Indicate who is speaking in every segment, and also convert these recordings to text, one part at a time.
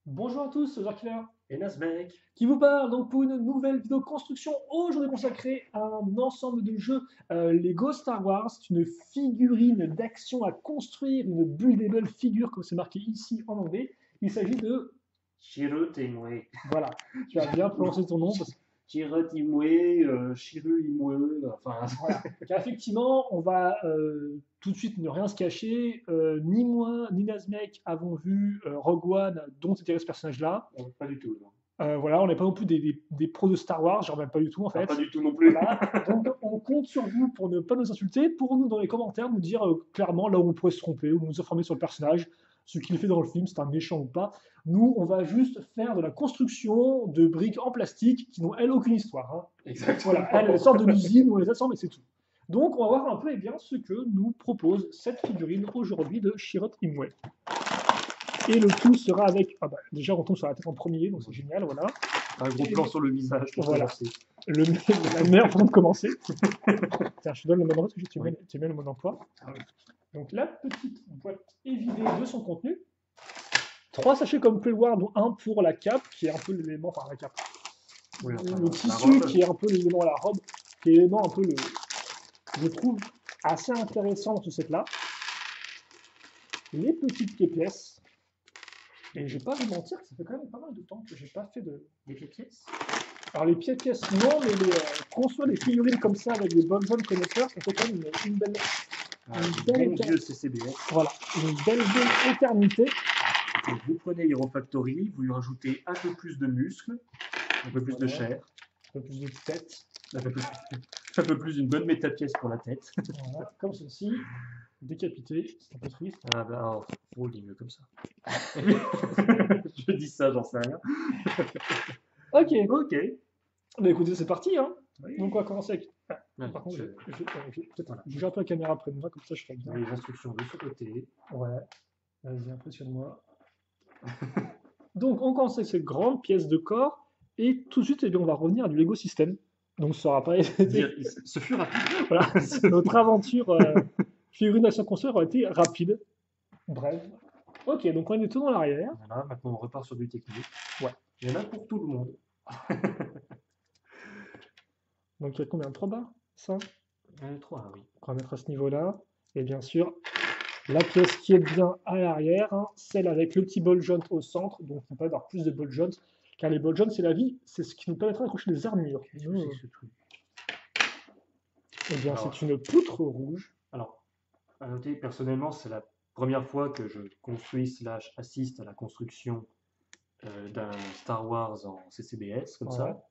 Speaker 1: Bonjour à tous, c'est Killer
Speaker 2: Et Nasmec.
Speaker 1: qui vous parle donc pour une nouvelle vidéo construction aujourd'hui consacrée à un ensemble de jeux Lego Star Wars. C'est une figurine d'action à construire, une buildable figure comme c'est marqué ici en anglais. Il s'agit de,
Speaker 2: Shiru Imwe.
Speaker 1: voilà, tu as bien prononcé ton nom parce que
Speaker 2: Shiru Imwe, Shiru Imwe, enfin.
Speaker 1: voilà. Car effectivement, on va tout de suite ne rien se cacher. Ni moi ni Nazmek avons vu Rogue One dont était ce personnage-là.
Speaker 2: Pas du tout, non.
Speaker 1: Voilà, on n'est pas non plus des pros de Star Wars, j'en reviens pas du tout en
Speaker 2: Ah, pas
Speaker 1: fait.
Speaker 2: du tout non plus.
Speaker 1: Voilà, donc on compte sur vous pour ne pas nous insulter, pour nous dans les commentaires nous dire clairement là où on pourrait se tromper, ou nous informer sur le personnage, ce qu'il fait dans le film, c'est un méchant ou pas. Nous, on va juste faire de la construction de briques en plastique qui n'ont elles aucune histoire. Hein.
Speaker 2: Exactement.
Speaker 1: Voilà, elles sortent de l'usine, on les assemble et c'est tout. Donc on va voir un peu bien, ce que nous propose cette figurine aujourd'hui de Shirot Imwe. Et le tout sera avec, ah bah, déjà on tombe sur la tête en premier, donc c'est génial, voilà.
Speaker 2: Un gros plan sur le visage.
Speaker 1: Voilà. La meilleure façon de commencer. Tiens, je te donne le mode d'emploi parce que tu mets le mode d'emploi. Donc la petite boîte est vidée de son contenu. 3 sachets comme prévoir, dont un pour la cape, qui est un peu l'élément, enfin la cape.
Speaker 2: Oui, enfin,
Speaker 1: Le tissu qui est un peu l'élément à la robe, qui est l'élément un peu je trouve, assez intéressant dans ce set-là. Les petites pièces. Et je vais pas vous mentir, ça fait quand même pas mal de temps que j'ai pas fait
Speaker 2: Des pièces.
Speaker 1: Alors les pièces non, mais construire des figurines comme ça avec des bonnes zones connecteurs, ça fait quand même une belle,
Speaker 2: Bon vieux CCBS.
Speaker 1: voilà, une belle éternité.
Speaker 2: Donc, vous prenez Hero Factory, vous lui rajoutez un peu plus de muscles, un peu plus de chair,
Speaker 1: un peu plus de tête,
Speaker 2: un peu plus d'une bonne méta-pièce pour la tête.
Speaker 1: voilà, comme ceci, décapité, c'est un peu triste.
Speaker 2: Ah bah, oh, il est mieux comme ça. Je dis ça, j'en sais rien.
Speaker 1: Ok,
Speaker 2: Ok.
Speaker 1: bah écoutez, c'est parti, hein.
Speaker 2: Oui.
Speaker 1: Donc on va commencer avec.
Speaker 2: Ouais,
Speaker 1: par contre, peut-être
Speaker 2: voilà.
Speaker 1: bouger un peu la caméra près de moi, comme ça je ferai bien.
Speaker 2: Les instructions de ce côté.
Speaker 1: Ouais, vas-y, impressionne-moi. Donc on commence avec cette grande pièce de corps, et tout de suite, eh bien, on va revenir à du Lego System. Donc ça aura pas été.
Speaker 2: Ce fut rapide.
Speaker 1: Voilà, notre aventure figurine d'action construire aura été rapide. Bref. Ok, donc on est tout dans l'arrière.
Speaker 2: Voilà, maintenant on repart sur du technique.
Speaker 1: Ouais.
Speaker 2: Il y en a pour tout le monde.
Speaker 1: Donc il y a combien? 3 barres? 5?
Speaker 2: 3, oui.
Speaker 1: On va mettre à ce niveau-là. Et bien sûr, la pièce qui est bien à l'arrière, hein, celle avec le petit ball joint au centre. Donc on peut avoir plus de ball joint. Car les ball joints, c'est la vie, c'est ce qui nous permettra d'accrocher les armures.
Speaker 2: Qu'est-ce que c'est ce truc?
Speaker 1: Eh bien, c'est une poutre rouge.
Speaker 2: Alors, à noter, personnellement, c'est la première fois que je construis / assiste à la construction d'un Star Wars en CCBS, comme
Speaker 1: Ouais.
Speaker 2: ça.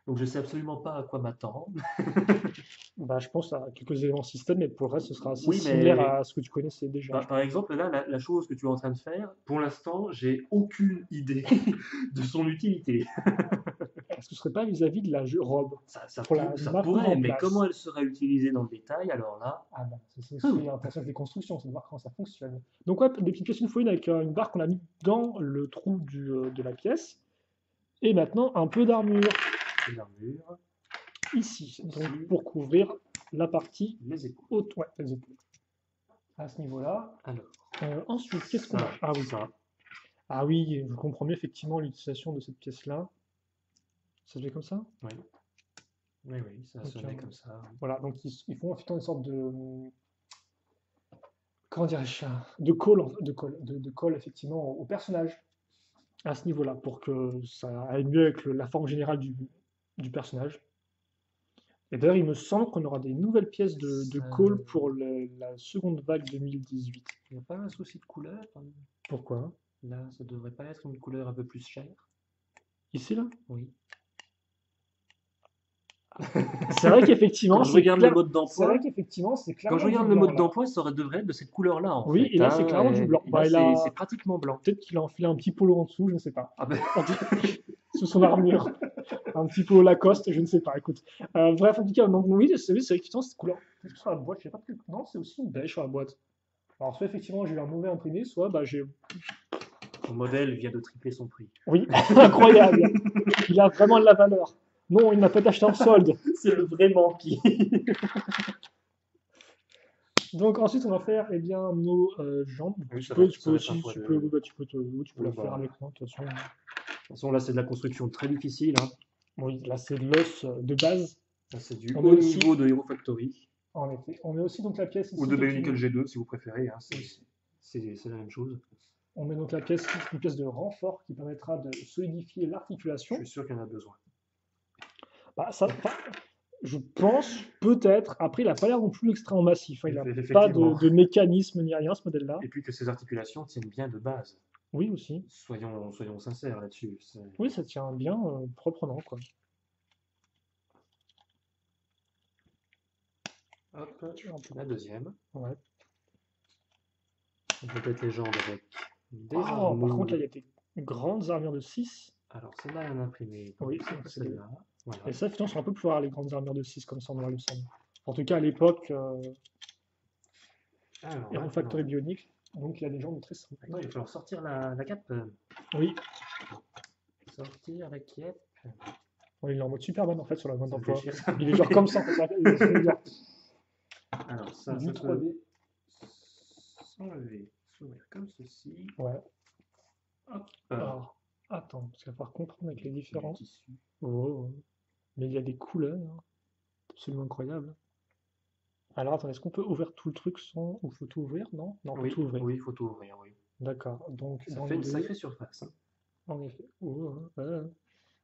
Speaker 2: Donc je sais absolument pas à quoi m'attendre.
Speaker 1: Bah, je pense à quelques éléments système, mais pour le reste, ce sera assez
Speaker 2: Oui,
Speaker 1: similaire
Speaker 2: mais
Speaker 1: à ce que tu connaissais déjà.
Speaker 2: par exemple, là, la chose que tu es en train de faire, pour l'instant, j'ai aucune idée de son utilité.
Speaker 1: Est-ce que ce serait pas vis-à-vis de la robe?
Speaker 2: Ça
Speaker 1: Pour la
Speaker 2: pourrait,
Speaker 1: maintenir en
Speaker 2: mais
Speaker 1: place.
Speaker 2: comment elle sera utilisée dans le détail, alors là,
Speaker 1: Ah bah, c'est aussi intéressant des constructions, c'est de voir comment ça fonctionne. Donc ouais, des petites pièces une fois une avec une barre qu'on a mis dans le trou de la pièce. Et maintenant, un peu d'armure
Speaker 2: c'est l'armure,
Speaker 1: ici, donc pour couvrir la partie
Speaker 2: les épaules.
Speaker 1: haute, ouais, les épaules. À ce niveau-là.
Speaker 2: Alors,
Speaker 1: Ensuite, qu'est-ce qu'on a? Ah oui,
Speaker 2: ça.
Speaker 1: Ah oui, je comprends mieux effectivement l'utilisation de cette pièce-là. Ça se fait comme ça?
Speaker 2: Oui. Oui, oui, ça sonnait comme ça.
Speaker 1: Voilà, donc ils font effectivement une sorte de. Comment dirais-je? De colle effectivement au personnage à ce niveau-là pour que ça aille mieux avec la forme générale du personnage. Et d'ailleurs, il me semble qu'on aura des nouvelles pièces de colle pour la seconde vague 2018.
Speaker 2: Il n'y a pas un souci de couleur?
Speaker 1: Pourquoi?
Speaker 2: Là, ça devrait pas être une couleur un peu plus chère?
Speaker 1: Ici, là?
Speaker 2: Oui.
Speaker 1: C'est vrai qu'effectivement,
Speaker 2: Quand je regarde le mode d'emploi,
Speaker 1: c'est vrai qu'effectivement, c'est clairement
Speaker 2: quand je regarde
Speaker 1: du
Speaker 2: le
Speaker 1: blanc,
Speaker 2: mode
Speaker 1: là.
Speaker 2: d'emploi, ça devrait être de cette couleur-là, en
Speaker 1: Oui,
Speaker 2: fait.
Speaker 1: et là, c'est clairement du blanc.
Speaker 2: Et
Speaker 1: Bah,
Speaker 2: là, c'est pratiquement blanc.
Speaker 1: Peut-être qu'il a enfilé un petit polo en dessous, je ne sais pas.
Speaker 2: Ah ben,
Speaker 1: Sous son armure. Un petit polo Lacoste, je ne sais pas, écoute. Bref, en tout cas, donc, oui, c'est effectivement cette couleur. Est-ce que sur la boîte, je sais pas plus. Non, c'est aussi une beige sur la boîte. Alors, soit effectivement, j'ai eu un mauvais imprimé, soit bah, j'ai.
Speaker 2: ton modèle vient de tripler son prix.
Speaker 1: Oui, incroyable. Il a vraiment de la valeur. Non, il n'a pas acheté en solde.
Speaker 2: C'est le vrai manquis.
Speaker 1: Donc ensuite, on va faire eh bien, nos jambes.
Speaker 2: Oui,
Speaker 1: Tu
Speaker 2: ça
Speaker 1: peux
Speaker 2: va être un
Speaker 1: aussi,
Speaker 2: fois
Speaker 1: tu peux,
Speaker 2: de.
Speaker 1: oui, bah, tu peux
Speaker 2: Oui,
Speaker 1: la faire
Speaker 2: bah.
Speaker 1: avec moi, de toute façon.
Speaker 2: De toute façon, là, c'est de la construction très difficile, hein.
Speaker 1: Oui, là, c'est l'os de base.
Speaker 2: Ça, c'est du
Speaker 1: On met
Speaker 2: haut
Speaker 1: aussi,
Speaker 2: niveau de Hero Factory.
Speaker 1: en effet, on met aussi donc la pièce
Speaker 2: Ou
Speaker 1: ici,
Speaker 2: de Bionicle
Speaker 1: effectivement.
Speaker 2: G2, si vous préférez, hein.
Speaker 1: Aussi.
Speaker 2: C'est la même chose.
Speaker 1: On met donc la pièce, une pièce de renfort qui permettra de solidifier
Speaker 2: Je suis
Speaker 1: l'articulation.
Speaker 2: sûr qu'il y en a besoin.
Speaker 1: Bah, ça, enfin, je pense, peut-être. Après, il n'a pas l'air non plus extrêmement massif, hein. Il n'a pas
Speaker 2: Effectivement.
Speaker 1: de mécanisme ni rien, ce modèle-là.
Speaker 2: Et puis que ces articulations tiennent bien de base.
Speaker 1: Oui, aussi.
Speaker 2: Soyons sincères là-dessus.
Speaker 1: Oui, ça tient bien proprement, quoi.
Speaker 2: Hop,
Speaker 1: Un peu.
Speaker 2: la deuxième.
Speaker 1: Ouais.
Speaker 2: On peut mettre les jambes avec des
Speaker 1: Oh, par contre, là, il
Speaker 2: armures.
Speaker 1: y a des grandes armures de 6.
Speaker 2: Alors, celle-là, elle est imprimée. Donc,
Speaker 1: Oui,
Speaker 2: c'est pas
Speaker 1: c'est des...
Speaker 2: celle-là. Voilà.
Speaker 1: Et ça, finalement, on un peu plus rare, les grandes armures de 6 comme ça, on le semble. En tout cas, à l'époque,
Speaker 2: Alors,
Speaker 1: Hero
Speaker 2: maintenant,
Speaker 1: Factory Bionicle, donc il y a des jambes très simples.
Speaker 2: il va falloir sortir la cape.
Speaker 1: Oui,
Speaker 2: Sortir la cape.
Speaker 1: ouais, il est en mode Superman en fait sur la mode
Speaker 2: Ça me
Speaker 1: d'emploi.
Speaker 2: fait chier, ça.
Speaker 1: Il est genre comme ça, en fait, il est genre
Speaker 2: Alors, ça
Speaker 1: du
Speaker 2: peut
Speaker 1: 3D.
Speaker 2: s'enlever, s'ouvrir comme ceci.
Speaker 1: Ouais.
Speaker 2: Hop.
Speaker 1: Alors, attends, parce qu'il va falloir comprendre avec les
Speaker 2: Du
Speaker 1: différents.
Speaker 2: tissu.
Speaker 1: Oh, mais il y a des couleurs, hein, absolument incroyables. Alors, attends, est-ce qu'on peut ouvrir tout le truc sans. Ou faut tout ouvrir? Non? Non, on peut
Speaker 2: Oui,
Speaker 1: tout ouvrir.
Speaker 2: oui, il faut tout ouvrir, oui.
Speaker 1: D'accord, donc
Speaker 2: Ça
Speaker 1: dans
Speaker 2: fait une
Speaker 1: l'idée,
Speaker 2: sacrée surface, hein.
Speaker 1: en effet. Oh,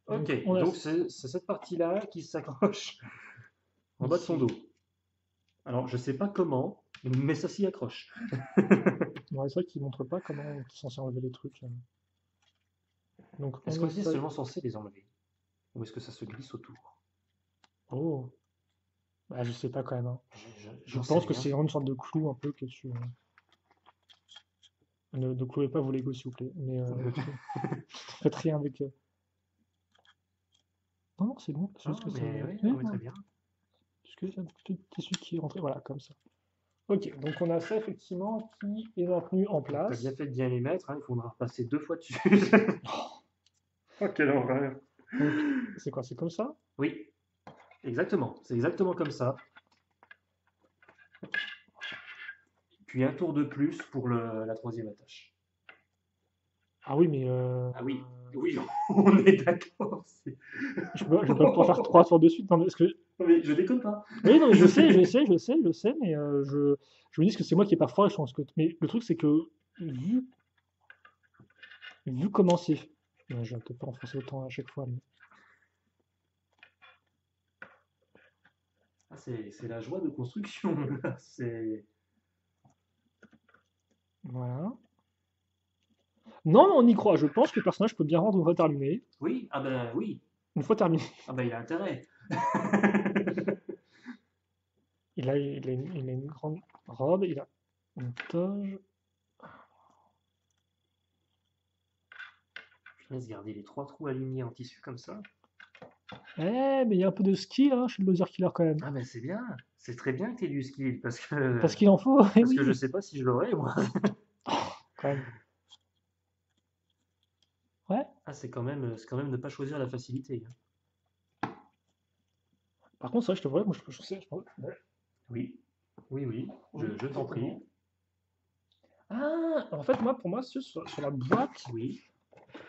Speaker 2: Ok,
Speaker 1: donc, on a.
Speaker 2: donc c'est cette partie-là qui s'accroche en bas de son dos. Alors, je sais pas comment, mais ça s'y accroche.
Speaker 1: Ouais, c'est vrai qu'il montre pas comment on est censé enlever les trucs. Donc,
Speaker 2: Est-ce
Speaker 1: on
Speaker 2: qu'on est
Speaker 1: essaye.
Speaker 2: seulement censé les enlever? Ou est-ce que ça se glisse autour?
Speaker 1: Oh, bah, je sais pas quand même, hein. Je
Speaker 2: J'en sais
Speaker 1: pense que
Speaker 2: rien.
Speaker 1: c'est vraiment une sorte de clou un peu que tu. Ne clouez pas vos Lego, s'il vous plaît. Mais faites rien avec. Non, non, c'est bon. C'est
Speaker 2: Ah,
Speaker 1: juste que c'est.
Speaker 2: mais oui,
Speaker 1: Oui,
Speaker 2: non, mais
Speaker 1: non,
Speaker 2: très bien.
Speaker 1: parce que c'est un petit tissu qui est rentré. Voilà, comme ça. Ok, donc on a ça effectivement qui est maintenu en
Speaker 2: T'as
Speaker 1: place.
Speaker 2: bien fait de bien les mettre, hein, il faudra repasser 2 fois dessus. Oh, quelle horreur!
Speaker 1: Donc, c'est quoi? C'est comme ça?
Speaker 2: Oui, exactement. C'est exactement comme ça. Puis un tour de plus pour la troisième attache.
Speaker 1: Ah oui, mais
Speaker 2: Ah oui, oui, on est d'accord.
Speaker 1: je peux pas faire 3 tours de suite. Non, mais est-ce que.
Speaker 2: Non, mais je déconne pas.
Speaker 1: Oui, non, mais je sais, mais je me dis que c'est moi qui est pas fort. Je pense que. Mais le truc, c'est que vu, vu comment c'est. Ouais, je vais peut-être pas enfoncer autant à chaque fois. Mais...
Speaker 2: Ah, c'est la joie de construction, là. C'est.
Speaker 1: Voilà. Non, mais on y croit. Je pense que le personnage peut bien rendre une fois terminé.
Speaker 2: Oui, ah ben oui.
Speaker 1: Une fois terminé.
Speaker 2: Ah ben il a intérêt.
Speaker 1: Il a une grande robe, il a une toge.
Speaker 2: Je laisse garder les 3 trous alignés en tissu comme ça.
Speaker 1: Eh, mais il y a un peu de skill hein, chez le Loser Killer quand même.
Speaker 2: Ah ben c'est bien. C'est très bien que tu aies du skill parce que
Speaker 1: Parce qu'il en faut, eh
Speaker 2: parce que je
Speaker 1: oui,
Speaker 2: sais pas si je l'aurais moi.
Speaker 1: quand même. Ouais.
Speaker 2: Ah c'est quand même ne pas choisir la facilité, hein.
Speaker 1: Par contre, ça, je te vois, moi je sais. Ouais.
Speaker 2: Oui, oui, oui. Je t'en prie.
Speaker 1: Ah, en fait, moi, pour moi, sur la boîte,
Speaker 2: Oui.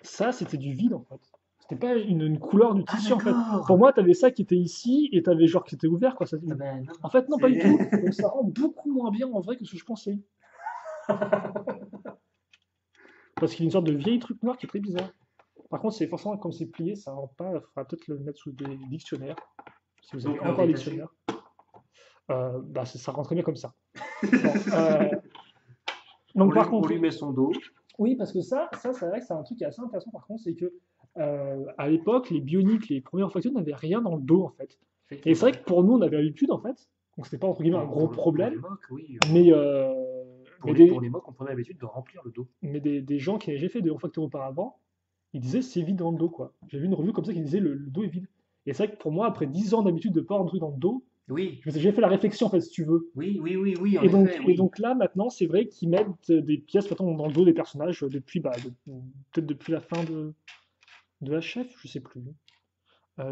Speaker 1: ça, c'était du vide en fait. C'était pas une couleur du
Speaker 2: Ah
Speaker 1: tissu en fait.
Speaker 2: d'accord.
Speaker 1: Pour moi, t'avais ça qui était ici et t'avais genre qui était ouvert quoi.
Speaker 2: Ah ben non.
Speaker 1: En fait, non, pas du
Speaker 2: C'est-
Speaker 1: tout. Donc ça rend beaucoup moins bien en vrai que ce que je pensais. Parce qu'il y a une sorte de vieille truc noir qui est très bizarre. Par contre, c'est forcément comme c'est plié, ça rend pas. Il faudra peut-être le mettre sous des dictionnaires. Si vous avez
Speaker 2: Donc le
Speaker 1: encore un
Speaker 2: détacher.
Speaker 1: dictionnaire. Bah, ça rend très bien comme ça. Bon, donc par
Speaker 2: On
Speaker 1: contre,
Speaker 2: lui met son dos.
Speaker 1: oui, parce que c'est vrai que c'est un truc qui est assez intéressant par contre, c'est que à l'époque, les bioniques, les premières factions n'avaient rien dans le dos en fait. Et c'est vrai que pour nous, on avait l'habitude en fait, donc c'était pas entre guillemets un gros
Speaker 2: Pour les
Speaker 1: problème,
Speaker 2: mocs, oui.
Speaker 1: mais,
Speaker 2: Pour
Speaker 1: mais,
Speaker 2: pour les mocs, on prenait l'habitude de remplir le dos.
Speaker 1: des gens qui avaient déjà fait des refacteurs auparavant, ils disaient c'est vide dans le dos quoi. J'ai vu une revue comme ça qui disait le dos est vide. Et c'est vrai que pour moi, après 10 ans d'habitude de pas avoir un truc dans le dos,
Speaker 2: Oui,
Speaker 1: j'ai fait la réflexion en fait si tu veux.
Speaker 2: oui, en
Speaker 1: Et donc,
Speaker 2: effet,
Speaker 1: et
Speaker 2: oui.
Speaker 1: donc là, maintenant, c'est vrai qu'ils mettent des pièces maintenant, dans le dos des personnages depuis, peut-être depuis la fin de HF, je sais plus.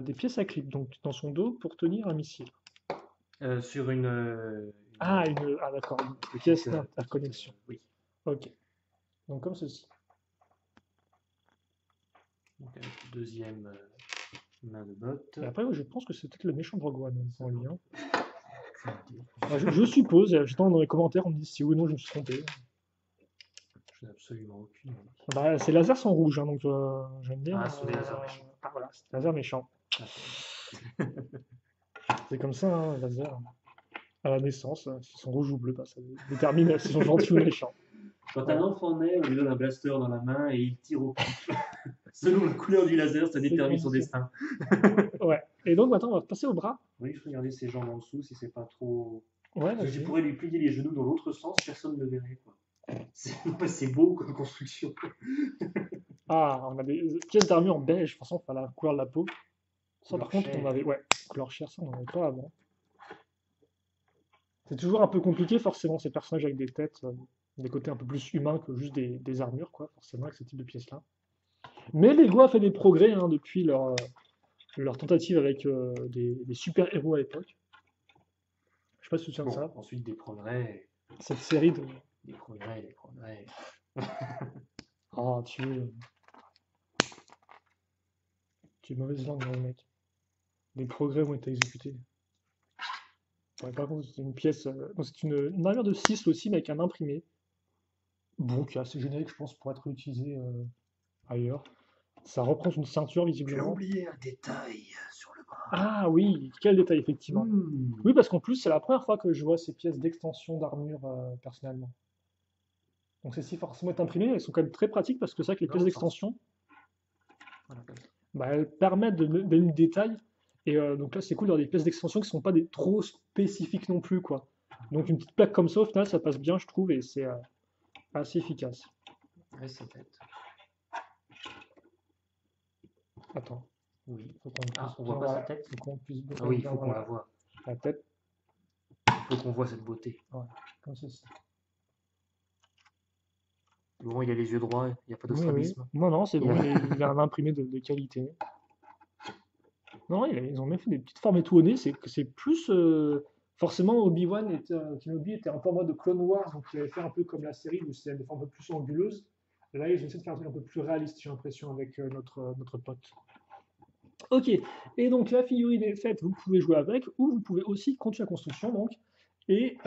Speaker 1: Des pièces à clip, donc dans son dos pour tenir un missile.
Speaker 2: Sur une
Speaker 1: Ah, ah d'accord, une
Speaker 2: petite,
Speaker 1: pièce d'interconnexion.
Speaker 2: oui.
Speaker 1: Ok. Donc comme ceci.
Speaker 2: Donc avec le deuxième main de botte.
Speaker 1: Et après, je pense que c'est peut-être le méchant de Rogue One en lui. Hein.
Speaker 2: Aucune idée.
Speaker 1: Je suppose, j'attends dans les commentaires, on me dit si oui ou non je me suis trompé.
Speaker 2: Je n'ai absolument aucune idée.
Speaker 1: Bah, ces lasers sont rouges, hein, donc j'aime bien.
Speaker 2: Ah, ce sont des lasers méchants.
Speaker 1: Ah voilà, c'est des lasers méchants.
Speaker 2: Ah,
Speaker 1: C'est comme ça, hein, les lasers. À la naissance, s'ils sont rouges ou bleus, bah, ça détermine s'ils sont gentils ou méchants.
Speaker 2: quand un enfant naît, on lui donne un blaster dans la main et il tire au pif. Selon la couleur du laser, ça détermine son destin.
Speaker 1: Ouais. Et donc maintenant, on va passer au bras.
Speaker 2: Oui, il faut regarder ses jambes en dessous si c'est pas trop.
Speaker 1: Ouais,
Speaker 2: Parce que tu
Speaker 1: vas-y.
Speaker 2: pourrais lui plier les genoux dans l'autre sens, personne ne le verrait. Quoi. C'est beau comme construction.
Speaker 1: Ah, on a des pièces d'armure beige, de toute façon, la couleur de la peau. Ça, par
Speaker 2: Couleur
Speaker 1: contre, on
Speaker 2: chair.
Speaker 1: avait. Ouais, couleur chair, ça, on n'en avait pas avant. C'est toujours un peu compliqué, forcément, ces personnages avec des têtes, des côtés un peu plus humains que juste des armures, quoi, forcément, avec ce type de pièces-là. Mais Lego a fait des progrès hein, depuis leur tentative avec des super-héros à l'époque. Je sais pas si tu te souviens de
Speaker 2: Bon,
Speaker 1: ça.
Speaker 2: ensuite des progrès.
Speaker 1: Cette série de.
Speaker 2: Des progrès, des progrès.
Speaker 1: Ah, tu es mauvaise langue, mon mec. Des progrès ont été exécutés. Ouais, par contre, c'est une pièce. Donc c'est une armure de 6 aussi, mais avec un imprimé. Bon, qui est assez générique, je pense, pour être utilisé ailleurs. Ça reprend une ceinture,
Speaker 2: Tu as
Speaker 1: visiblement.
Speaker 2: oublié un détail sur le bras.
Speaker 1: Ah oui, quel détail, effectivement.
Speaker 2: Mmh.
Speaker 1: Oui, parce qu'en plus, c'est la première fois que je vois ces pièces d'extension d'armure personnellement. Donc celles-ci, forcément, être imprimées, elles sont quand même très pratiques parce que c'est vrai que les
Speaker 2: Dans
Speaker 1: pièces
Speaker 2: l'autre sens.
Speaker 1: d'extension,
Speaker 2: Voilà, comme ça.
Speaker 1: bah, elles permettent de donner du détail. Et donc là, c'est cool d'avoir des pièces d'extension qui ne sont pas trop spécifiques non plus, quoi. Donc une petite plaque comme ça, au final, ça passe bien, je trouve, et c'est assez efficace.
Speaker 2: Ouais, sa tête.
Speaker 1: Attends,
Speaker 2: Oui.
Speaker 1: faut qu'on
Speaker 2: Ah,
Speaker 1: puisse
Speaker 2: on voit
Speaker 1: bien
Speaker 2: pas sa
Speaker 1: voir-
Speaker 2: tête.
Speaker 1: faut qu'on puisse
Speaker 2: Ah oui, il
Speaker 1: bien
Speaker 2: faut
Speaker 1: voir
Speaker 2: qu'on la voie.
Speaker 1: la tête,
Speaker 2: Il faut qu'on voit cette beauté.
Speaker 1: comme ceci.
Speaker 2: Bon, il a les yeux droits, il n'y a pas de
Speaker 1: Oui, oui.
Speaker 2: strabisme.
Speaker 1: Non, non, c'est
Speaker 2: Il
Speaker 1: bon,
Speaker 2: a-
Speaker 1: il a un imprimé de qualité. Non, ils ont même fait des petites formes étournées, c'est plus... forcément, Kenobi était un peu en mode Clone Wars, donc il avait fait un peu comme la série, où c'est des formes un peu plus anguleuses. Là, ils ont essayé de faire un truc un peu plus réaliste, j'ai l'impression, avec notre pote. Ok, et donc la figurine est faite, vous pouvez jouer avec, ou vous pouvez aussi continuer la construction, donc, et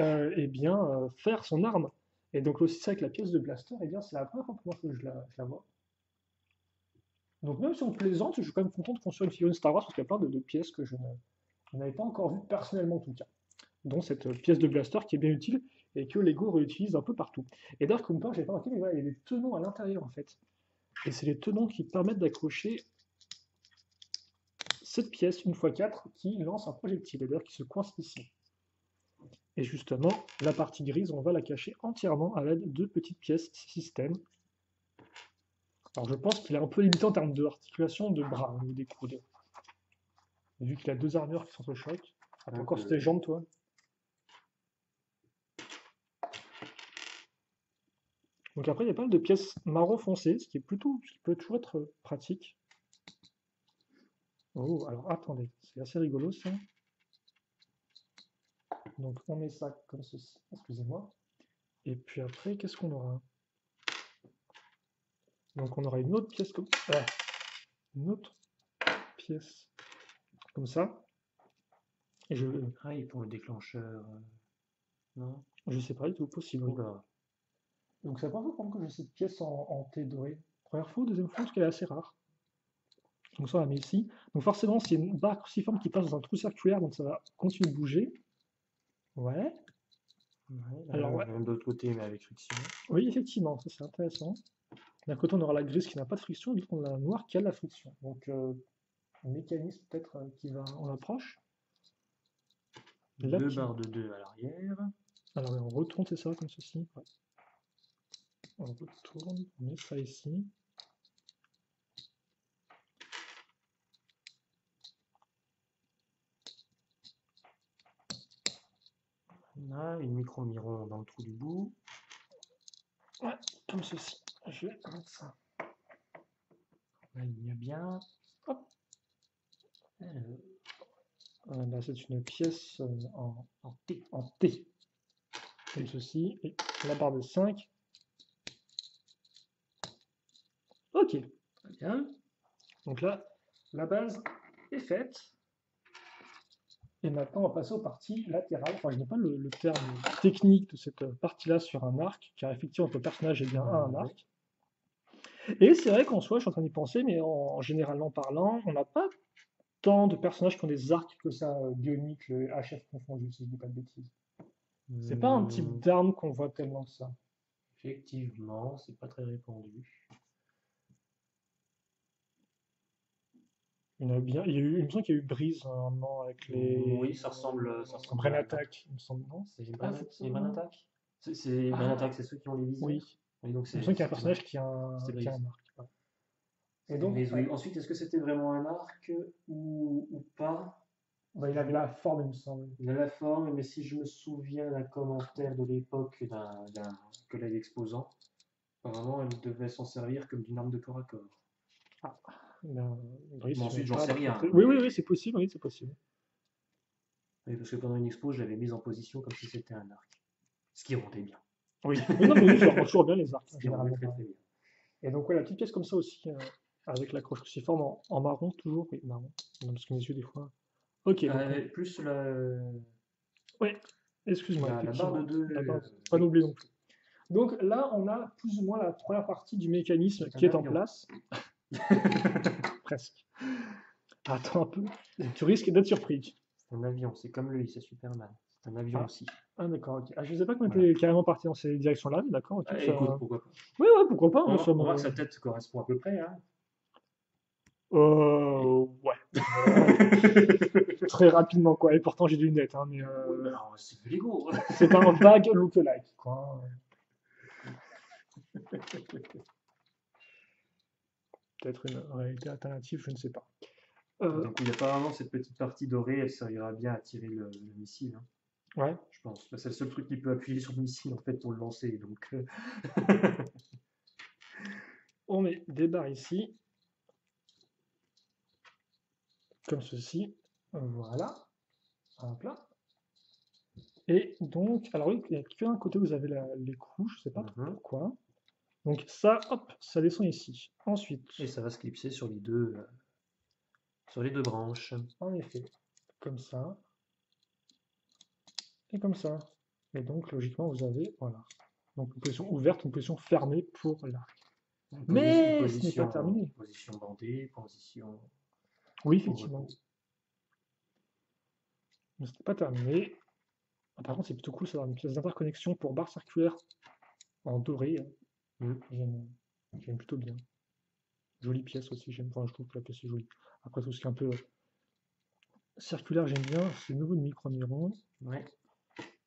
Speaker 1: bien faire son arme. Et donc aussi ça avec la pièce de blaster, et bien c'est la première fois pour moi que je la vois. Donc même si on plaisante, je suis quand même content de construire une figurine Star Wars parce qu'il y a plein de pièces que je n'avais pas encore vues personnellement en tout cas. Dont cette pièce de blaster qui est bien utile et que Lego réutilise un peu partout. Et d'ailleurs, comme pas, j'avais pas remarqué, mais voilà, il y a des tenons à l'intérieur en fait. Et c'est les tenons qui permettent d'accrocher cette pièce 1x4 qui lance un projectile, et d'ailleurs qui se coince ici. Et justement, la partie grise, on va la cacher entièrement à l'aide de petites pièces système. Alors je pense qu'il est un peu limité en termes d'articulation de bras au niveau des coudes. Vu qu'il a deux armures qui s'entrechoquent. Attends, encore sur tes jambes, toi. Donc après, il y a pas mal de pièces marron foncé, ce qui peut toujours être pratique. Oh, alors attendez, c'est assez rigolo ça. Donc on met ça comme ceci, excusez-moi. Et puis après, qu'est-ce qu'on aura? Donc on aura une autre pièce comme ça. Une autre pièce comme ça. Et
Speaker 2: Ah, il faut le déclencheur. Non?
Speaker 1: je sais pas du tout, possible. Oui.
Speaker 2: Oula.
Speaker 1: Donc c'est la première fois que j'ai cette pièce en thé doré. Première fois, deuxième fois, parce qu'elle est assez rare. Donc ça, on la met ici. Donc forcément, c'est une barre cruciforme qui passe dans un trou circulaire, donc ça va continuer de bouger. Ouais.
Speaker 2: Ouais,
Speaker 1: Alors ouais.
Speaker 2: même de l'autre côté, mais avec friction.
Speaker 1: Oui, effectivement, ça c'est intéressant. D'un côté, on aura la grise qui n'a pas de friction, et de l'autre, on a la noire qui a de la friction. Donc, un mécanisme peut-être qui va en approche.
Speaker 2: Deux barres de 2 à l'arrière.
Speaker 1: Alors, on retourne, c'est ça, comme ceci. Ouais. On retourne, on met ça ici.
Speaker 2: On a une micro-miron dans le trou du bout.
Speaker 1: Ouais, comme ceci. Je vais mettre ça.
Speaker 2: Là, il y a bien.
Speaker 1: Hop. Là, c'est une pièce en T. comme ceci, et la barre de 5. Ok,
Speaker 2: Très bien.
Speaker 1: donc là, la base est faite. Et maintenant, on va passer aux parties latérales. Enfin, je n'ai pas le terme technique de cette partie-là sur un arc, car effectivement, notre personnage est bien à un
Speaker 2: Ouais.
Speaker 1: arc. Et c'est vrai qu'en soi, je suis en train d'y penser, mais généralement parlant, on n'a pas tant de personnages qui ont des arcs que ça, bioniques, HF confondu, si je dis pas de bêtises. C'est pas un type
Speaker 2: Hmm,
Speaker 1: d'arme qu'on voit tellement que ça.
Speaker 2: effectivement, c'est pas très répandu.
Speaker 1: Il y en a bien. Il me semble qu'il y a eu Breeze à un moment avec
Speaker 2: Oui,
Speaker 1: les
Speaker 2: ça ressemble
Speaker 1: Brain
Speaker 2: à un arc.
Speaker 1: Attack, il me semble, non?
Speaker 2: C'est
Speaker 1: Ah,
Speaker 2: Brain Attack? Brain
Speaker 1: ah,
Speaker 2: Attack, c'est ceux qui ont les
Speaker 1: oui.
Speaker 2: visières? Oui, donc
Speaker 1: Il me semble qu'il y a un
Speaker 2: c'était
Speaker 1: personnage
Speaker 2: c'était
Speaker 1: qui a
Speaker 2: Breeze.
Speaker 1: un arc. Ouais. Et
Speaker 2: C'était
Speaker 1: donc,
Speaker 2: Breeze, oui. Ensuite, est-ce que c'était vraiment un arc ou pas?
Speaker 1: bah, il avait la forme, il me semble.
Speaker 2: Il a la forme, mais si je me souviens d'un commentaire de l'époque d'un collègue exposant, apparemment, elle devait s'en servir comme d'une arme de corps à corps.
Speaker 1: Ah, ben,
Speaker 2: Bon,
Speaker 1: Brice, je
Speaker 2: ensuite,
Speaker 1: n'ai
Speaker 2: j'en
Speaker 1: pas
Speaker 2: sais
Speaker 1: très,
Speaker 2: rien,
Speaker 1: très-
Speaker 2: hein,
Speaker 1: Oui, oui,
Speaker 2: mais
Speaker 1: oui, c'est possible, oui, c'est possible.
Speaker 2: oui, parce que pendant une expo, je l'avais mise en position comme si c'était un arc. Ce qui rendait bien.
Speaker 1: Oui, oui, non, mais oui, ça rend toujours bien les arcs,
Speaker 2: Ce qui rendait
Speaker 1: généralement.
Speaker 2: très très bien.
Speaker 1: Et donc, ouais, la petite pièce comme ça aussi, avec l'accroche cruciforme en marron, toujours, oui, marron. Non, parce que mes yeux, des fois. Ok, donc,
Speaker 2: Plus
Speaker 1: oui, excuse-moi,
Speaker 2: la barre de
Speaker 1: effectivement,
Speaker 2: deux.
Speaker 1: la base, pas
Speaker 2: Oui,
Speaker 1: oublié non plus. Donc là, on a plus ou moins la première partie du mécanisme
Speaker 2: c'est un
Speaker 1: qui est en
Speaker 2: avion.
Speaker 1: place, presque. Attends un peu, tu risques d'être surpris.
Speaker 2: C'est un avion, c'est comme lui, c'est Superman. C'est un avion
Speaker 1: Ah,
Speaker 2: aussi.
Speaker 1: ah, d'accord, ok. Ah, je ne sais pas qu'on
Speaker 2: Voilà.
Speaker 1: était carrément parti dans ces directions-là, mais d'accord, ok, ça...
Speaker 2: Écoute, pourquoi pas.
Speaker 1: Oui, ouais, pourquoi pas, moi, ça
Speaker 2: On voit que
Speaker 1: me...
Speaker 2: sa tête correspond à peu près, hein.
Speaker 1: Ouais. Très rapidement, quoi. Et pourtant, j'ai des lunettes, hein, mais
Speaker 2: Oui, mais alors, c'est du Lego.
Speaker 1: c'est un vague look-alike, quoi. Peut-être une réalité alternative, je ne sais pas.
Speaker 2: Donc, il y a apparemment cette petite partie dorée, elle servira bien à tirer le missile, hein,
Speaker 1: Ouais.
Speaker 2: je pense. Bah, c'est le seul truc qui peut appuyer sur le missile, en fait, pour le lancer. Donc,
Speaker 1: On met des barres ici, comme ceci. Voilà. Hop là. Et donc, alors oui, il n'y a que d'un côté vous avez l'écrou, je ne sais pas trop
Speaker 2: mhm.
Speaker 1: pourquoi. Donc ça, hop, ça descend ici. Ensuite,
Speaker 2: Et ça va se clipser sur les deux branches.
Speaker 1: en effet, comme ça, et comme ça. Et donc, logiquement, vous avez, voilà. Donc, une position ouverte, une position fermée pour l'arc. Mais ce n'est pas terminé.
Speaker 2: Position bandée, position
Speaker 1: Oui,
Speaker 2: au
Speaker 1: effectivement.
Speaker 2: repos.
Speaker 1: Mais ce n'est pas terminé. Ah, par contre, c'est plutôt cool, ça avoir une pièce d'interconnexion pour barre circulaire en doré.
Speaker 2: Mm.
Speaker 1: J'aime plutôt bien. Jolie pièce aussi, j'aime. Enfin, je trouve que la pièce est jolie. Après, tout ce qui est un peu circulaire, j'aime bien. C'est nouveau de micro-mirons.
Speaker 2: Ouais.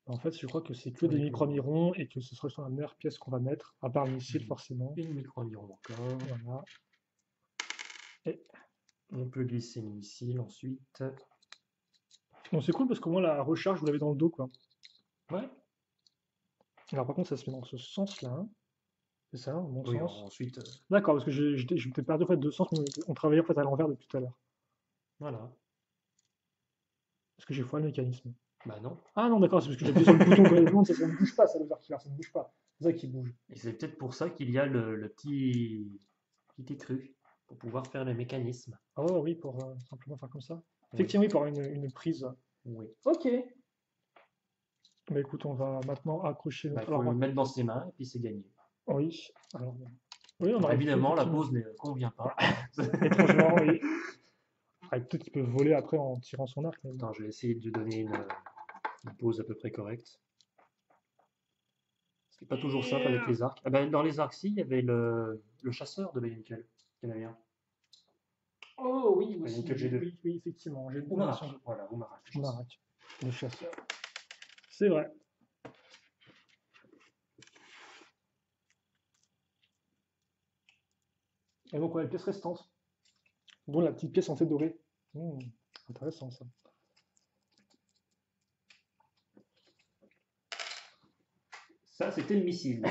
Speaker 1: En fait, je crois que c'est que des
Speaker 2: Avec
Speaker 1: micro-mirons et que ce serait sur la meilleure pièce qu'on va mettre, à part le missile, forcément.
Speaker 2: une micro-environ encore.
Speaker 1: Voilà. Et
Speaker 2: On peut glisser le missile ensuite.
Speaker 1: bon, c'est cool parce qu'au moins la recharge, vous l'avez dans le dos, quoi.
Speaker 2: Ouais.
Speaker 1: Alors, par contre, ça se met dans ce sens-là. C'est ça, dans mon
Speaker 2: Oui,
Speaker 1: sens.
Speaker 2: ensuite,
Speaker 1: D'accord, parce que je m'étais perdu en fait de sens, mais on travaillait en fait à l'envers depuis tout à l'heure.
Speaker 2: voilà.
Speaker 1: Parce que j'ai foiré le mécanisme.
Speaker 2: Bah non.
Speaker 1: Ah non, d'accord, c'est parce que j'appuie sur le bouton quand même. Ça ne bouge pas, ça veut dire ça ne bouge pas. C'est ça qui bouge.
Speaker 2: Et c'est peut-être pour ça qu'il y a le petit écru pour pouvoir faire le mécanisme.
Speaker 1: Ah ouais, oui, pour simplement faire comme ça.
Speaker 2: Oui.
Speaker 1: Effectivement, oui, pour avoir une prise.
Speaker 2: Oui.
Speaker 1: Ok. Bah écoute, on va maintenant accrocher
Speaker 2: Bah,
Speaker 1: notre.
Speaker 2: il faut
Speaker 1: Alors,
Speaker 2: le mettre dans ses mains et puis c'est gagné.
Speaker 1: oui. Alors, oui, on
Speaker 2: Alors
Speaker 1: aurait pu
Speaker 2: évidemment, la
Speaker 1: effectivement.
Speaker 2: pose ne convient pas.
Speaker 1: Étrangement, oui. Ah, peut-être qu'il peut voler après en tirant son arc. Mais bon.
Speaker 2: Attends, je vais essayer de lui donner une pose à peu près correcte. C'est pas toujours simple avec les arcs. Ah ben, dans les arcs, si, il y avait le chasseur de Benikel. Il y en avait un.
Speaker 1: Oh oui, aussi.
Speaker 2: Nickel G2.
Speaker 1: Oui, oui, effectivement. J'ai
Speaker 2: Ou Marak. Voilà, ou Marak.
Speaker 1: Marak, le chasseur. C'est vrai. Et donc, on a les pièces restantes, dont la petite pièce en tête dorée. Intéressant ça.
Speaker 2: Ça, c'était le missile.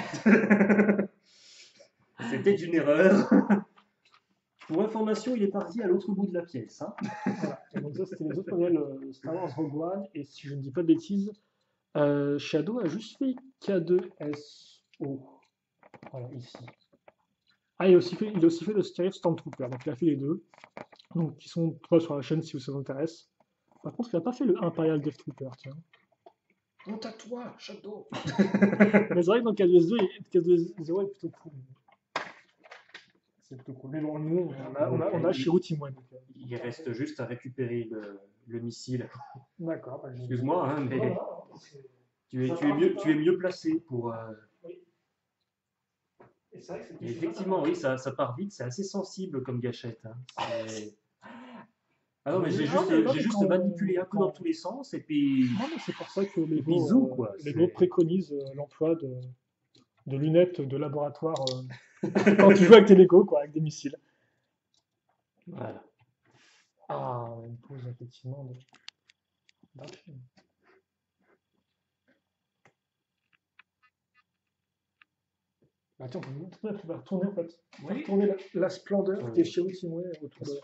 Speaker 2: C'était une erreur. Pour information, il est parti à l'autre bout de la pièce, hein.
Speaker 1: Voilà. Et donc, ça, c'était les autres modèles Star Wars Rogue One. Et si je ne dis pas de bêtises, Shadow a juste fait K2SO. Voilà, ici. Ah, il a aussi fait le Scarif Stormtrooper, donc il a fait les deux. Donc, qui sont trois sur la chaîne si ça vous intéresse. Par contre, il n'a pas fait le Imperial Death Trooper, tiens.
Speaker 2: Honte à toi, Shadow.
Speaker 1: Mais c'est vrai que dans K2S2, K2S0 est plutôt cool. C'est plutôt cool. Mais bon, nous, on a Shiro Timoi.
Speaker 2: Il reste juste à récupérer le missile.
Speaker 1: D'accord. Bah,
Speaker 2: Excuse-moi, hein, mais
Speaker 1: voilà,
Speaker 2: tu es mieux placé pour.
Speaker 1: Oui. Et c'est vrai que
Speaker 2: Et effectivement, oui, ça part vite, c'est assez sensible comme gâchette. Hein. Ah non, mais j'ai juste manipulé un peu dans tous les sens et puis.
Speaker 1: Non, mais c'est pour ça que
Speaker 2: Et puis zou, quoi.
Speaker 1: Lego préconise l'emploi de lunettes de laboratoire quand tu joues avec tes Lego, quoi, avec des missiles.
Speaker 2: Voilà.
Speaker 1: Ah, une pause effectivement d'un film. Bah, tiens, on va retourner en fait. On va
Speaker 2: Oui.
Speaker 1: retourner la splendeur qui est chez Timway autour de.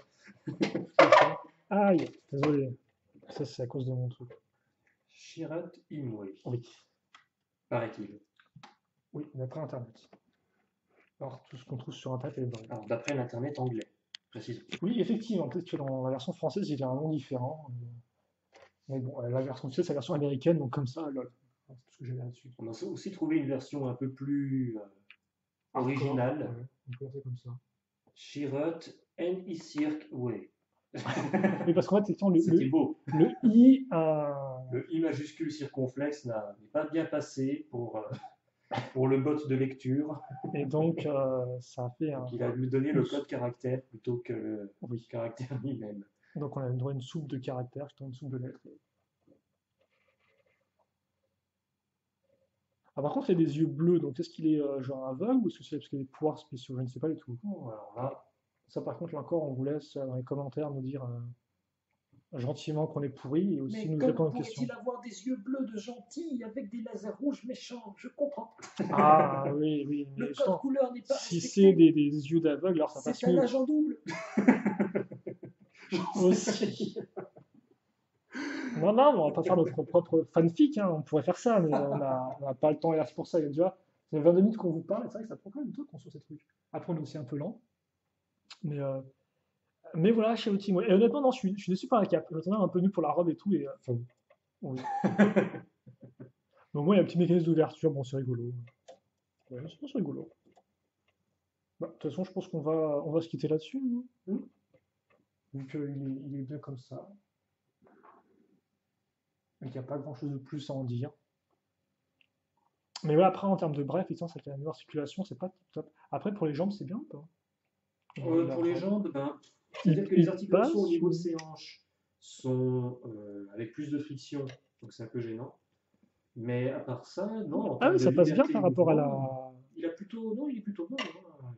Speaker 1: Aïe, désolé. Ça, c'est à cause de mon truc.
Speaker 2: Shirat Imwe,
Speaker 1: Oui,
Speaker 2: paraît-il.
Speaker 1: oui, d'après Internet. Alors, tout ce qu'on trouve sur Internet est vrai.
Speaker 2: Alors, d'après l'internet anglais, précisément.
Speaker 1: Oui, effectivement, peut-être que dans la version française, il y a un nom différent. Mais bon, la version, tu sais, c'est la version américaine, donc comme ça, lol. C'est tout ce que j'ai là-dessus.
Speaker 2: On a aussi trouvé une version un peu plus originale.
Speaker 1: Ouais, on peut faire comme ça.
Speaker 2: Shirat En Isirk Way.
Speaker 1: Oui, parce qu'en fait, effectivement,
Speaker 2: C'était beau.
Speaker 1: le I,
Speaker 2: Le I majuscule circonflexe n'est pas bien passé pour le bot de lecture.
Speaker 1: et donc, ça a fait un.
Speaker 2: Donc, il a lui donné le code caractère plutôt que le
Speaker 1: Oui.
Speaker 2: caractère lui-même.
Speaker 1: Donc, on a droit à une soupe de caractères, une soupe de lettres. Ah, par contre, il a des yeux bleus, donc est-ce qu'il est genre aveugle ou est-ce que c'est parce qu'il a des pouvoirs spéciaux? Je ne sais pas du tout.
Speaker 2: Bon, alors là,
Speaker 1: Ça, par contre, là encore, on vous laisse dans les commentaires nous dire gentiment qu'on est pourri et aussi nous répondre aux questions.
Speaker 2: avoir des yeux bleus de gentil avec des lasers rouges méchants? Je comprends.
Speaker 1: Ah oui, oui, mais justement,
Speaker 2: couleur n'est
Speaker 1: si c'est des yeux d'aveugle, alors ça passe mieux.
Speaker 2: agent double.
Speaker 1: Aussi. Non, non, on va pas faire notre propre fanfic, hein. On pourrait faire ça, mais on n'a pas le temps et l'âge pour ça. Déjà, ça fait 22 minutes qu'on vous parle, et c'est vrai que ça prend quand même du temps qu'on sur ces trucs. Après, on est aussi un peu lent. Mais, euh, mais voilà, chez Ultimo. Et honnêtement, non, je suis déçu par la cape. Je m'attendais un peu mieux pour la robe et tout. Et, enfin, oui. Donc, moi, il y a un petit mécanisme d'ouverture, bon, c'est rigolo. Ouais, c'est rigolo. Bah, de toute façon, je pense on va se quitter là-dessus, hein. Vu qu'il est bien comme ça. Et qu'il n'y a pas grand-chose de plus à en dire. Mais ouais, après, en termes de bref, ça fait la meilleure circulation, c'est pas top. Après, pour les jambes, c'est bien ou pas?
Speaker 2: Pour les jambes,
Speaker 1: Il-
Speaker 2: c'est-à-dire que
Speaker 1: il
Speaker 2: les articulations au
Speaker 1: passe
Speaker 2: niveau
Speaker 1: ou-
Speaker 2: de ses hanches sont avec plus de friction, donc c'est un peu gênant. Mais à part ça, non, en
Speaker 1: Ah
Speaker 2: termes
Speaker 1: oui,
Speaker 2: de
Speaker 1: ça passe bien
Speaker 2: liberté
Speaker 1: par
Speaker 2: de
Speaker 1: rapport à la.
Speaker 2: mouvement, il a plutôt, non, il est plutôt bon. Hein.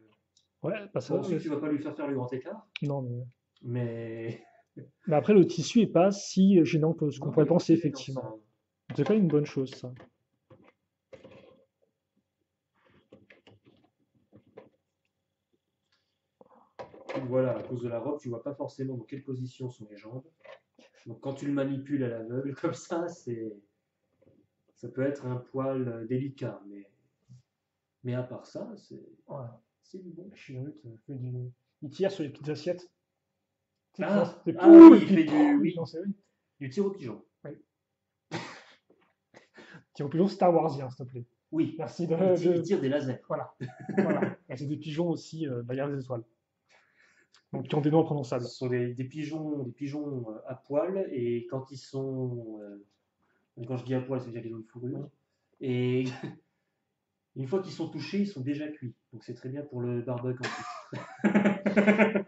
Speaker 1: Ouais, bah ça.
Speaker 2: Bon, ensuite, tu vas pas lui faire le grand écart,
Speaker 1: Non, mais.
Speaker 2: mais
Speaker 1: Mais après, le tissu est pas si gênant que ce qu'on
Speaker 2: non,
Speaker 1: pourrait
Speaker 2: il est
Speaker 1: penser,
Speaker 2: pas gênant,
Speaker 1: effectivement.
Speaker 2: ça.
Speaker 1: C'est quand même une bonne chose, ça.
Speaker 2: Donc voilà, à cause de la robe, tu vois pas forcément dans quelle position sont les jambes. Donc quand tu le manipules à l'aveugle comme ça peut être un poil délicat, mais à part ça,
Speaker 1: Ouais.
Speaker 2: c'est du bon.
Speaker 1: Chirut il tire sur les petites assiettes. Tu sais,
Speaker 2: Ah,
Speaker 1: c'est
Speaker 2: ah oui,
Speaker 1: et
Speaker 2: il
Speaker 1: puis
Speaker 2: fait du,
Speaker 1: pouf,
Speaker 2: oui,
Speaker 1: non, c'est oui.
Speaker 2: du tir au pigeon.
Speaker 1: Tire au pigeon Star Warsien, s'il te plaît.
Speaker 2: Oui,
Speaker 1: Merci
Speaker 2: il tire des lasers.
Speaker 1: Voilà. Voilà. Et c'est des pigeons aussi, bagarre des étoiles. Donc, qui ont des noms
Speaker 2: Ce
Speaker 1: imprononçables.
Speaker 2: sont des pigeons à poil, et quand ils sont, quand je dis à poil, ça veut dire qu'ils ont une fourrure. Et une fois qu'ils sont touchés, ils sont déjà cuits. Donc c'est très bien pour le barbecue ensuite.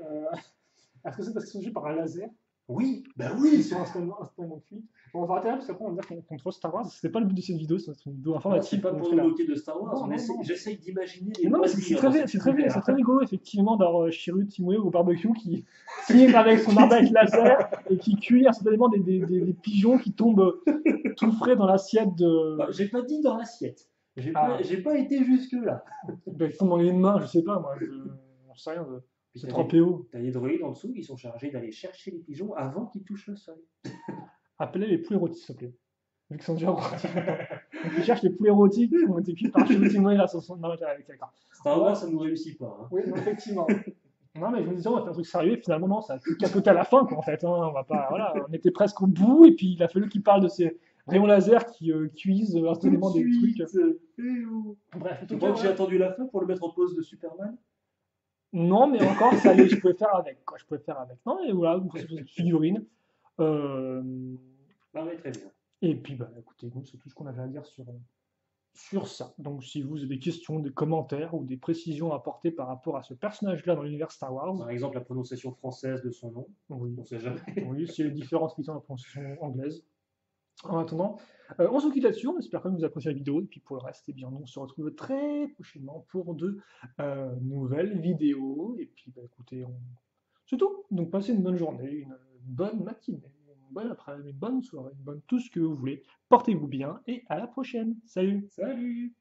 Speaker 1: Est-ce que c'est parce qu'ils sont tués par un laser?
Speaker 2: Oui, bah
Speaker 1: Ils
Speaker 2: oui.
Speaker 1: sont instantanément cuits. Bon, on va arrêter là parce qu'après on va dire qu'on troll Star Wars. C'était pas le but de cette vidéo, c'est une vidéo
Speaker 2: Ah,
Speaker 1: informative.
Speaker 2: c'est pas pour nous moquer de Star Wars,
Speaker 1: Non, non.
Speaker 2: j'essaye d'imaginer les
Speaker 1: Non, mais
Speaker 2: loisirs dans cet
Speaker 1: c'est très
Speaker 2: univers.
Speaker 1: rigolo effectivement d'avoir Shiru Timue au barbecue qui tire avec son arbalète laser et qui cuit instantanément des pigeons qui tombent tout frais dans l'assiette de.
Speaker 2: Bah, j'ai pas dit dans l'assiette.
Speaker 1: Ah.
Speaker 2: J'ai pas été jusque là.
Speaker 1: Ben, ils tombent dans les mains, je sais pas moi. J'en sais rien. C'est trop PO.
Speaker 2: T'as des droïdes en dessous qui sont chargés d'aller chercher les pigeons avant qu'ils touchent le sol.
Speaker 1: Appelez les plus érotiques, s'il te plaît. vu que c'est déjà rôti. Donc ils cherchent les poulets rôtis qui ont été cuits par Charlotte Moyen à son non, d'accord.
Speaker 2: Star
Speaker 1: Ouais,
Speaker 2: Wars, ça ne nous réussit pas. Hein.
Speaker 1: oui, non, effectivement. Non, mais je me disais, on va faire un truc sérieux, et finalement, non, ça a tout capoté à la fin, quoi, en fait. Hein. On va pas, voilà, on était presque au bout, et puis il a fallu qu'il parle de ces rayons laser qui cuisent
Speaker 2: Tout de
Speaker 1: instantanément des trucs.
Speaker 2: suite. Eh oh.
Speaker 1: Bref, en
Speaker 2: Tu
Speaker 1: tout
Speaker 2: crois
Speaker 1: cas,
Speaker 2: que j'ai
Speaker 1: ouais.
Speaker 2: attendu la fin pour le mettre en pause de Superman?
Speaker 1: Non, mais encore, ça allait, je pouvais faire avec, quoi, je pouvais faire avec. Non, et voilà, donc, c'est une figurine. Euh,
Speaker 2: Ah oui, très bien.
Speaker 1: et puis, bah, écoutez, nous, c'est tout ce qu'on avait à dire sur ça. Donc, si vous avez des questions, des commentaires ou des précisions à apporter par rapport à ce personnage-là dans l'univers Star Wars,
Speaker 2: Par exemple, la prononciation française de son nom,
Speaker 1: oui,
Speaker 2: on ne sait jamais.
Speaker 1: oui, s'il y a des différences qui sont en prononciation anglaise. En attendant, on se quitte là-dessus. On espère que vous appréciez la vidéo. Et puis pour le reste, eh bien, on se retrouve très prochainement pour de nouvelles vidéos. Et puis, bah, écoutez, c'est tout. Donc passez une bonne journée, une bonne matinée, une bonne après-midi, une bonne soirée, une bonne tout ce que vous voulez. Portez-vous bien et à la prochaine. Salut!
Speaker 2: Salut!